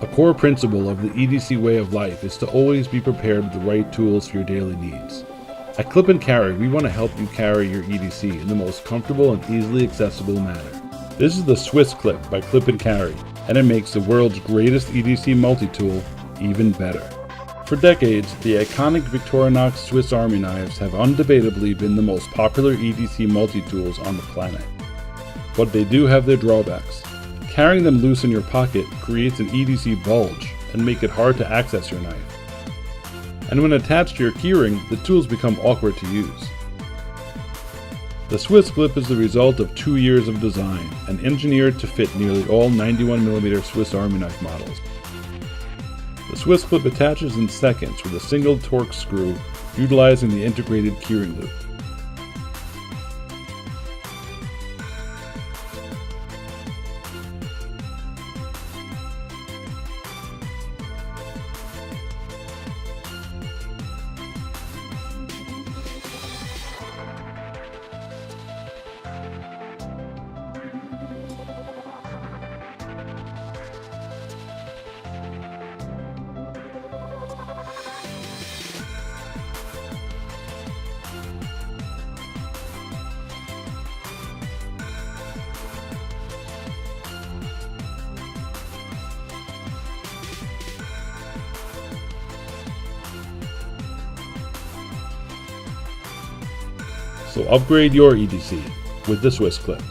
A core principle of the EDC way of life is to always be prepared with the right tools for your daily needs. At Clip and Carry, we want to help you carry your EDC in the most comfortable and easily accessible manner. This is the SwissQlip by Clip and Carry, and it makes the world's greatest EDC multi-tool even better. For decades, the iconic Victorinox Swiss Army Knives have undebatably been the most popular EDC multi-tools on the planet. But they do have their drawbacks. Carrying them loose in your pocket creates an EDC bulge and make it hard to access your knife. And when attached to your keyring, the tools become awkward to use. The SwissQlip is the result of 2 years of design and engineered to fit nearly all 91mm Swiss Army knife models. The SwissQlip attaches in seconds with a single Torx screw, utilizing the integrated keyring loop. So upgrade your EDC with the SwissQlip.